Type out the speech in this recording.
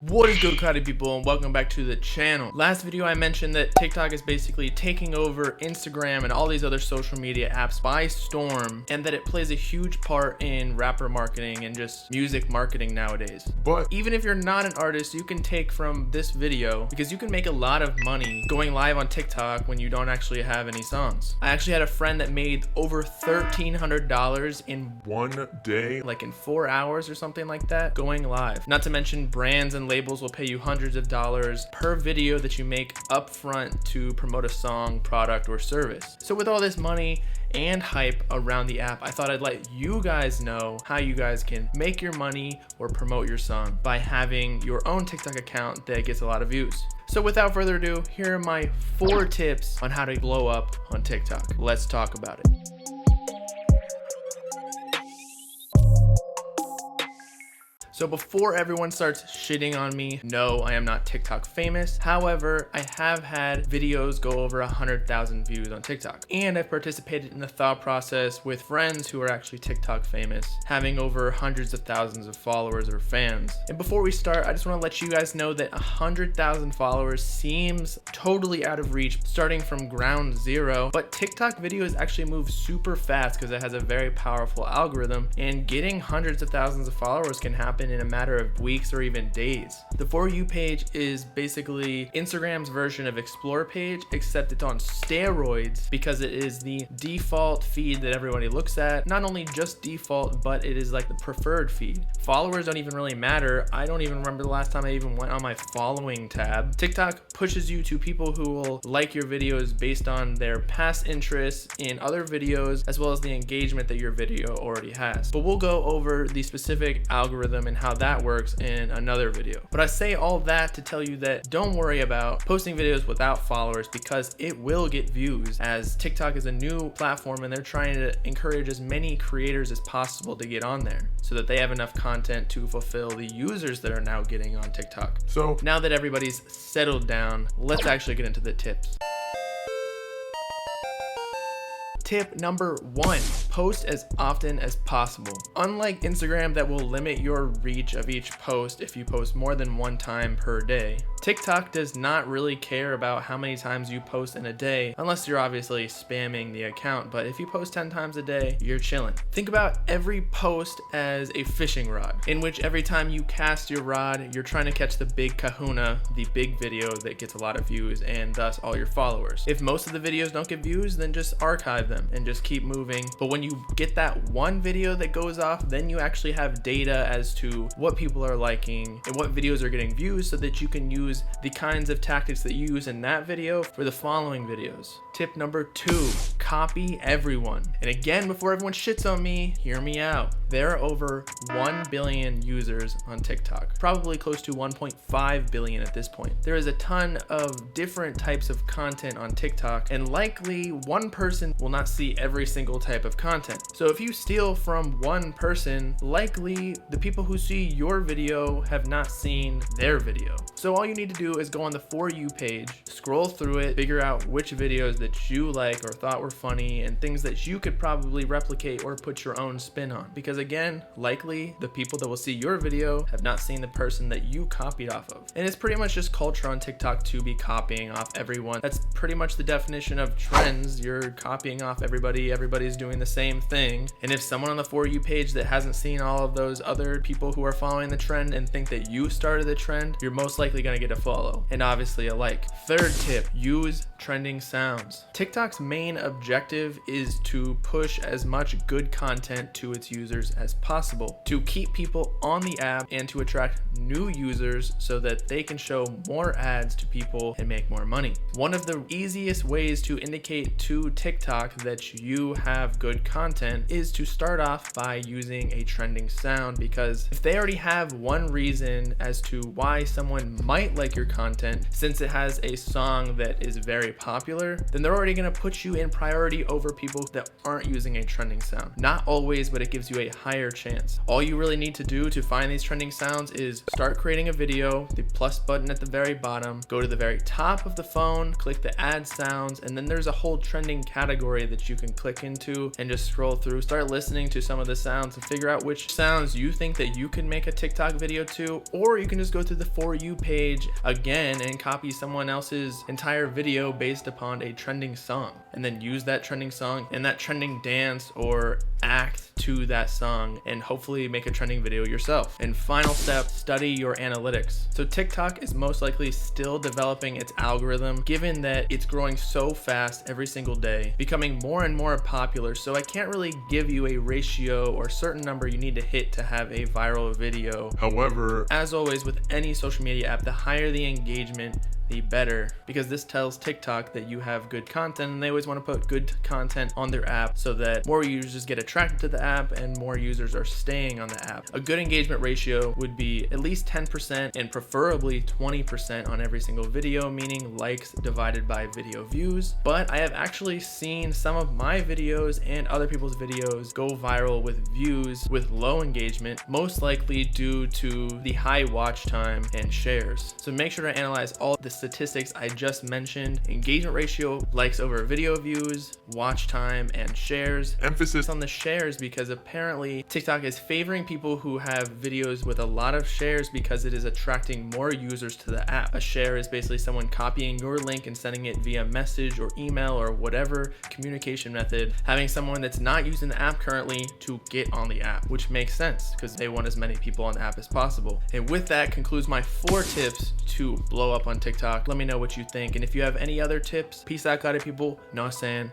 What is good, cloudy people, and welcome back to the channel. Last video I mentioned that TikTok is basically taking over Instagram and all these other social media apps by storm, and that it plays a huge part in rapper marketing and just music marketing nowadays. But even if you're not an artist, you can take from this video because you can make a lot of money going live on TikTok when you don't actually have any songs. I actually had a friend that made over $1,300 in one day, like in 4 hours or something like that, going live. Not to mention brands and labels will pay you hundreds of dollars per video that you make upfront to promote a song, product, or service. So with all this money and hype around the app, I thought I'd let you guys know how you guys can make your money or promote your song by having your own TikTok account that gets a lot of views. So without further ado, here are my 4 tips on how to blow up on TikTok. Let's talk about it. So before everyone starts shitting on me, no, I am not TikTok famous. However, I have had videos go over 100,000 views on TikTok. And I've participated in the thought process with friends who are actually TikTok famous, having over hundreds of thousands of followers or fans. And before we start, I just want to let you guys know that 100,000 followers seems totally out of reach starting from ground zero, but TikTok videos actually move super fast because it has a very powerful algorithm, and getting hundreds of thousands of followers can happen in a matter of weeks or even days. The For You page is basically Instagram's version of Explore page, except it's on steroids because it is the default feed that everybody looks at. Not only just default, but it is like the preferred feed. Followers don't even really matter. I don't even remember the last time I even went on my following tab. TikTok pushes you to people who will like your videos based on their past interests in other videos, as well as the engagement that your video already has. But we'll go over the specific algorithm and how that works in another video. But I say all that to tell you that don't worry about posting videos without followers, because it will get views, as TikTok is a new platform and they're trying to encourage as many creators as possible to get on there so that they have enough content to fulfill the users that are now getting on TikTok. So now that everybody's settled down, let's actually get into the tips. Tip number 1, post as often as possible. Unlike Instagram that will limit your reach of each post if you post more than 1 time per day, TikTok does not really care about how many times you post in a day, unless you're obviously spamming the account. But if you post 10 times a day, you're chilling. Think about every post as a fishing rod, in which every time you cast your rod, you're trying to catch the big kahuna, the big video that gets a lot of views and thus all your followers. If most of the videos don't get views, then just archive them and just keep moving. But when you get that one video that goes off, then you actually have data as to what people are liking and what videos are getting views, so that you can use the kinds of tactics that you use in that video for the following videos. Tip number 2, copy everyone. And again, before everyone shits on me, hear me out. There are over 1 billion users on TikTok, probably close to 1.5 billion at this point. There is a ton of different types of content on TikTok, and likely one person will not see every single type of content. So if you steal from one person, likely the people who see your video have not seen their video. So all you need to do is go on the For You page, scroll through it, figure out which videos that you like or thought were funny and things that you could probably replicate or put your own spin on. Because again, likely the people that will see your video have not seen the person that you copied off of. And it's pretty much just culture on TikTok to be copying off everyone. That's pretty much the definition of trends. You're copying off everybody's doing the same thing. And if someone on the For You page that hasn't seen all of those other people who are following the trend and think that you started the trend, you're most likely gonna get a follow and obviously a like. Third tip, use trending sounds. TikTok's main objective is to push as much good content to its users as possible, to keep people on the app and to attract new users so that they can show more ads to people and make more money. One of the easiest ways to indicate to TikTok that you have good content is to start off by using a trending sound, because if they already have one reason as to why someone might like your content, since it has a song that is very popular, then they're already going to put you in priority over people that aren't using a trending sound. Not always, but it gives you a higher chance. All you really need to do to find these trending sounds is start creating a video, the plus button at the very bottom, go to the very top of the phone, click the add sounds, and then there's a whole trending category that you can click into and just scroll through, start listening to some of the sounds and figure out which sounds you think that you can make a TikTok video to, or you can just go to the For You page again and copy someone else's entire video based upon a trending song, and then use that trending song and that trending dance or act to that song and hopefully make a trending video yourself. And final step, study your analytics. So TikTok is most likely still developing its algorithm, given that it's growing so fast every single day, becoming more and more popular. So I can't really give you a ratio or certain number you need to hit to have a viral video. However, as always with any social media app, the higher the engagement, the better, because this tells TikTok that you have good content, and they always want to put good content on their app so that more users get attracted to the app and more users are staying on the app. A good engagement ratio would be at least 10% and preferably 20% on every single video, meaning likes divided by video views. But I have actually seen some of my videos and other people's videos go viral with views with low engagement, most likely due to the high watch time and shares. So make sure to analyze all the statistics I just mentioned: engagement ratio, likes over video views, watch time, and shares. Emphasis on the shares because apparently TikTok is favoring people who have videos with a lot of shares because it is attracting more users to the app. A share is basically someone copying your link and sending it via message or email or whatever communication method, having someone that's not using the app currently to get on the app, which makes sense because they want as many people on the app as possible. And with that concludes my 4 tips to blow up on TikTok. Let me know what you think, and if you have any other tips, peace out, got it, people. No saying.